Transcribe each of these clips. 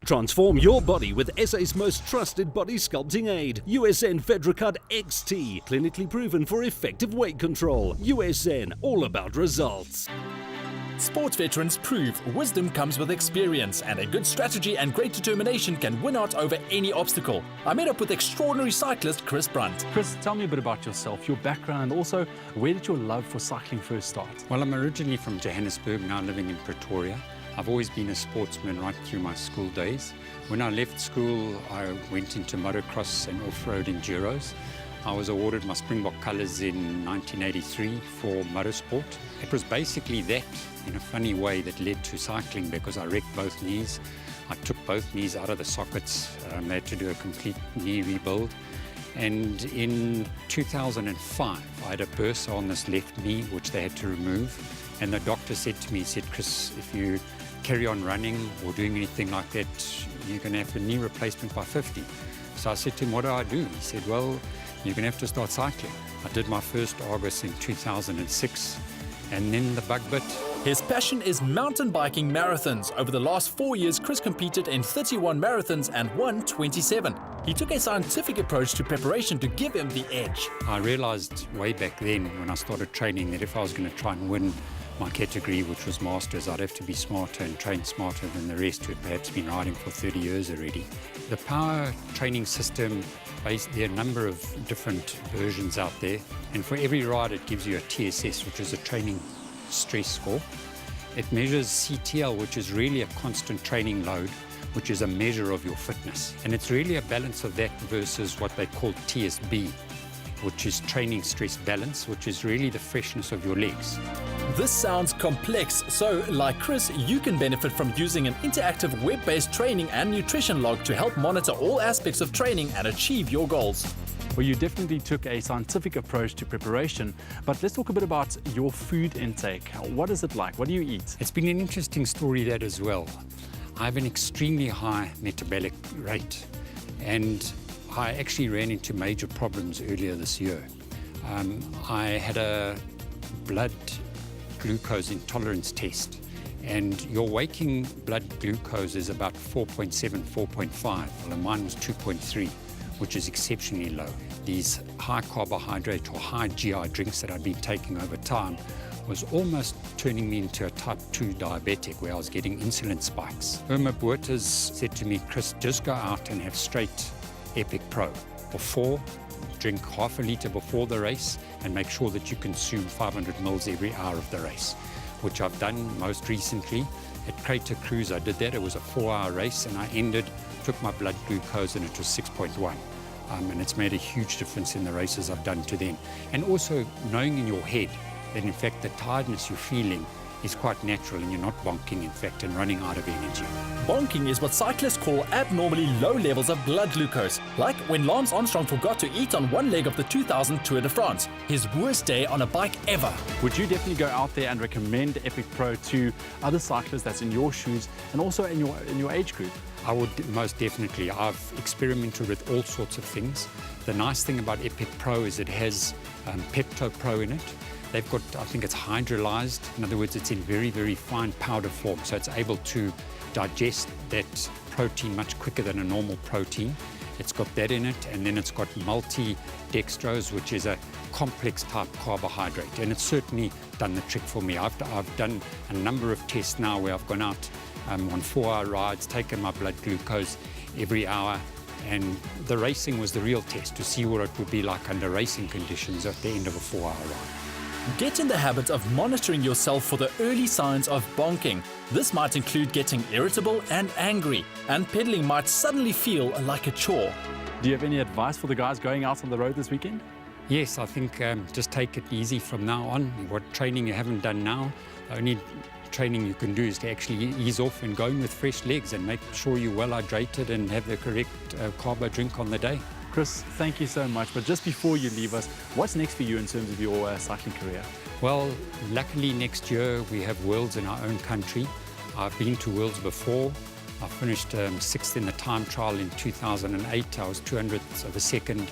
Transform your body with SA's most trusted body sculpting aid, USN Vedracut XT, clinically proven for effective weight control. USN, all about results. Sports veterans prove wisdom comes with experience, and a good strategy and great determination can win out over any obstacle. I met up with extraordinary cyclist Chris Brandt. Chris, tell me a bit about yourself, your background, and also where did your love for cycling first start? Well, I'm originally from Johannesburg, now living in Pretoria. I've always been a sportsman right through my school days. When I left school, I went into motocross and off-road enduros. I was awarded my Springbok colours in 1983 for motorsport. It was basically that, in a funny way, that led to cycling because I wrecked both knees. I took both knees out of the sockets. I had to do a complete knee rebuild. And in 2005, I had a bursa on this left knee, which they had to remove. And the doctor said to me, he said, Chris, if you carry on running or doing anything like that, you're going to have a knee replacement by 50. So I said to him, what do I do? He said, well, you're going to have to start cycling. I did my first August in 2006, and then the bug bit. His passion is mountain biking marathons. Over the last 4 years, Chris competed in 31 marathons and won 27. He took a scientific approach to preparation to give him the edge. I realized way back then when I started training that if I was going to try and win my category, which was masters, I'd have to be smarter and train smarter than the rest who had perhaps been riding for 30 years already. The power training system, there are a number of different versions out there, and for every ride it gives you a TSS, which is a training stress score. It measures CTL, which is really a constant training load, which is a measure of your fitness. And it's really a balance of that versus what they call TSB, which is training stress balance, which is really the freshness of your legs. This sounds complex, so like Chris, you can benefit from using an interactive web-based training and nutrition log to help monitor all aspects of training and achieve your goals. Well, you definitely took a scientific approach to preparation, but let's talk a bit about your food intake. What is it like? What do you eat? It's been an interesting story, that as well. I have an extremely high metabolic rate, and I actually ran into major problems earlier this year. I had a blood glucose intolerance test, and your waking blood glucose is about 4.7, 4.5. Well, mine was 2.3, which is exceptionally low. These high carbohydrate or high GI drinks that I'd been taking over time was almost turning me into a type 2 diabetic, where I was getting insulin spikes. Irma Buerters said to me, Chris, just go out and have straight Epic Pro. Before, drink half a litre before the race and make sure that you consume 500 mils every hour of the race, which I've done most recently. At Crater Cruise, I did that. It was a 4-hour race, and I took my blood glucose, and it was 6.1. And it's made a huge difference in the races I've done to then. And also knowing in your head that, in fact, the tiredness you're feeling is quite natural and you're not bonking, in fact, and running out of energy. Bonking is what cyclists call abnormally low levels of blood glucose, like when Lance Armstrong forgot to eat on one leg of the 2000 Tour de France, his worst day on a bike ever. Would you definitely go out there and recommend Epic Pro to other cyclists that's in your shoes and also in your age group? I would most definitely. I've experimented with all sorts of things. The nice thing about Epic Pro is it has Pepto Pro in it. They've got, I think it's hydrolyzed. In other words, it's in very, very fine powder form, so it's able to digest that protein much quicker than a normal protein. It's got that in it, and then it's got multi-dextrose, which is a complex type carbohydrate, and it's certainly done the trick for me. I've done a number of tests now where I've gone out on 4-hour rides, taken my blood glucose every hour, and the racing was the real test to see what it would be like under racing conditions at the end of a 4-hour ride. Get in the habit of monitoring yourself for the early signs of bonking. This might include getting irritable and angry, and pedaling might suddenly feel like a chore. Do you have any advice for the guys going out on the road this weekend? Yes, I think just take it easy from now on. What training you haven't done now, the only training you can do is to actually ease off and go in with fresh legs and make sure you're well hydrated and have the correct carbo drink on the day. Chris, thank you so much. But just before you leave us, what's next for you in terms of your cycling career? Well, luckily next year we have Worlds in our own country. I've been to Worlds before. I finished 6th in the time trial in 2008. I was 200ths of a second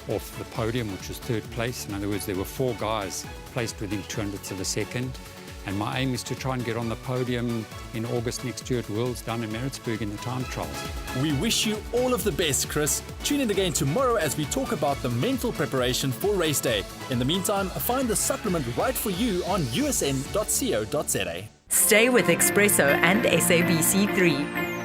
off the podium, which was 3rd place. In other words, there were 4 guys placed within 200ths of a second. And my aim is to try and get on the podium in August next year at Worlds down in Maritzburg in the time trials. We wish you all of the best, Chris. Tune in again tomorrow as we talk about the mental preparation for race day. In the meantime, find the supplement right for you on usn.co.za. Stay with eXpresso and SABC3.